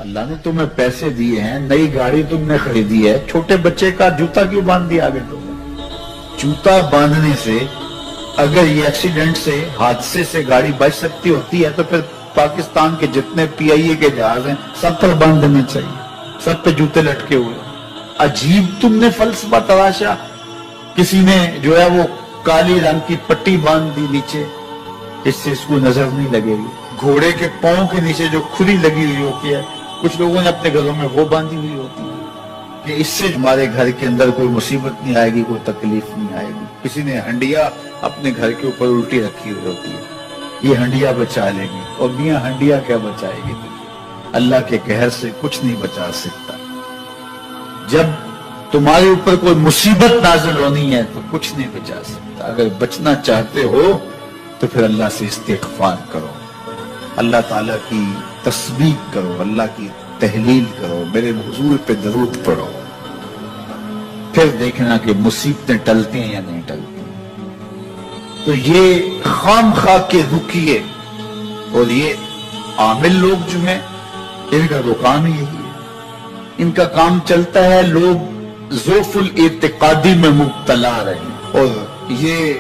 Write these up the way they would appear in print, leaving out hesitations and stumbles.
اللہ نے تمہیں پیسے دیے ہیں, نئی گاڑی تم نے خریدی ہے, چھوٹے بچے کا جوتا کیوں باندھ دیا آگے تم نے؟ جوتا باندھنے سے اگر یہ ایکسیڈنٹ سے, حادثے سے گاڑی بچ سکتی ہوتی ہے تو پھر پاکستان کے جتنے پی آئی اے کے جہاز ہیں سب پر باندھ دینا چاہیے, سب پہ جوتے لٹکے ہوئے. عجیب تم نے فلسفہ تراشا, کسی نے جو ہے وہ کالی رنگ کی پٹی باندھ دی نیچے, اس سے اس کو نظر نہیں لگے گی. گھوڑے کے پاؤں کے نیچے جو کھلی لگی ہوئی ہوتی ہے, کچھ لوگوں نے اپنے گھروں میں وہ باندھی ہوئی ہوتی ہے کہ اس سے ہمارے گھر کے اندر کوئی مصیبت نہیں آئے گی, کوئی تکلیف نہیں آئے گی. کسی نے ہنڈیا اپنے گھر کے اوپر الٹی رکھی ہوئی ہوتی ہے, یہ ہنڈیا بچا لے گی. اور میاں ہنڈیا کیا بچائے گی تجھے؟ اللہ کے قہر سے کچھ نہیں بچا سکتا. جب تمہارے اوپر کوئی مصیبت نازل ہونی ہے تو کچھ نہیں بچا سکتا. اگر بچنا چاہتے ہو تو پھر اللہ سے استغفار کرو, اللہ تعالیٰ کی تسبیح کرو, اللہ کی تحلیل کرو, میرے حضور پہ درود پڑھو, پھر دیکھنا کہ مصیبتیں ٹلتی ہیں یا نہیں ٹلتی. تو یہ خام خواہ کے رکیے, اور یہ عامل لوگ جو ہیں ان کا تو کام ہی یہی ہے. ان کا کام چلتا ہے لوگ ضعف الاعتقادی میں مبتلا رہے, اور یہ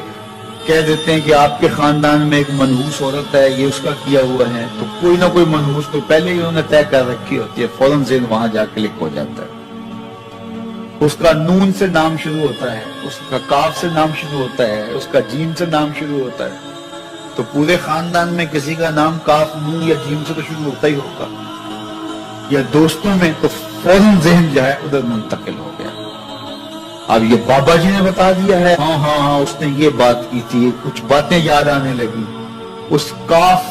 کہہ دیتے ہیں کہ آپ کے خاندان میں ایک منحوس عورت ہے, یہ اس کا کیا ہوا ہے, تو کوئی نہ کوئی منحوس تو پہلے ہی انہوں نے طے کر رکھی ہوتی ہے, فوراً ذہن وہاں جا کے کلک ہو جاتا ہے. اس کا نون سے نام شروع ہوتا ہے, اس کا کاف سے نام شروع ہوتا ہے, اس کا جیم سے نام شروع ہوتا ہے, تو پورے خاندان میں کسی کا نام کاف, نون یا جیم سے تو شروع ہوتا ہی ہوگا, یا دوستوں میں, تو فوراً ذہن جو ہے ادھر منتقل ہو گیا. اب یہ بابا جی نے بتا دیا ہے, ہاں ہاں ہاں اس نے یہ بات کی تھی, کچھ باتیں یاد آنے لگی, اس کاف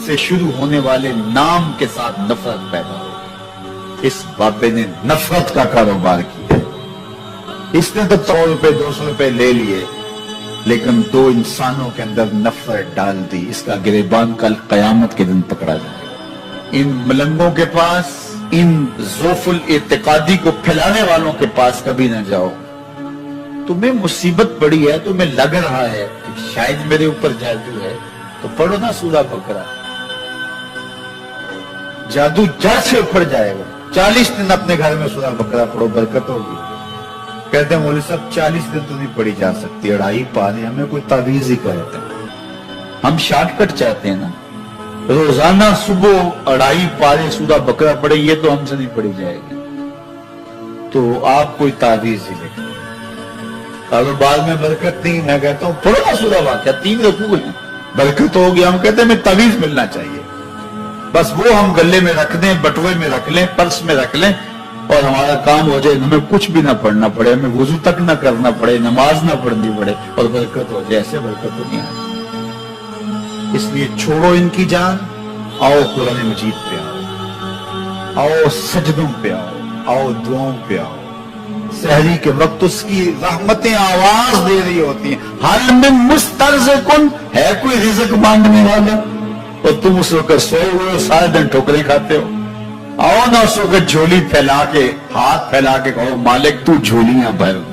سے شروع ہونے والے نام کے ساتھ نفرت پیدا ہو. اس بابے نے نفرت کا کاروبار کیا. اس نے تو 100 روپے 200 روپے لے لیے, لیکن 2 انسانوں کے اندر نفرت ڈال دی. اس کا گریبان کل قیامت کے دن پکڑا جائے گا. ان ملنگوں کے پاس, ان ضعف الاعتقادی کو پھیلانے والوں کے پاس کبھی نہ جاؤ. تمہیں مصیبت پڑی ہے, تمہیں لگ رہا ہے کہ شاید میرے اوپر جادو ہے, تو پڑھو نا سورہ بقرہ, جادو جڑ سے اکھڑ جائے گا. 40 دن اپنے گھر میں سورہ بقرہ پڑھو, برکت ہوگی. کہتے ہیں مولوی صاحب 40 دن تو نہیں پڑھی جا سکتی, 2.5 پارے, ہمیں کوئی تعویذ ہی کہتے ہیں. ہم شارٹ کٹ چاہتے ہیں نا, روزانہ صبح 2.5 پارے سورہ بقرہ پڑھے, یہ تو ہم سے نہیں پڑھی جائے گی. تو آپ کوئی تعویذ ہی لکھیں. کاروبار میں برکت نہیں, میں کہتا ہوں پڑھو نا سورہ واقعہ, 3 رکوع ہیں, برکت ہوگی. ہم کہتے ہیں ہمیں تعویذ ملنا چاہیے, بس وہ ہم گلے میں رکھ دیں, بٹوے میں رکھ لیں, پرس میں رکھ لیں, اور ہمارا کام ہو جائے, ہمیں کچھ بھی نہ پڑھنا پڑے, ہمیں وضو تک نہ کرنا پڑے, نماز نہ پڑھنی پڑے, اور برکت ہو جائے. ایسے برکت تو نہیں آتی. اس لیے چھوڑو ان کی جان, آؤ قرآن مجید پہ آؤ, آؤ سجدوں پہ آؤ, آؤ دعاؤں پہ آؤ. سحری کے وقت اس کی رحمتیں آواز دے رہی ہوتی ہیں, حل من مسترزقن, ہے کوئی رزق مانگنے والا, اور تم اس وقت سوئے ہوئے سارے دن ٹھوکریں کھاتے ہو. آؤ نا اس وقت جھولی پھیلا کے, ہاتھ پھیلا کے کہو مالک تو جھولیاں بھر دے.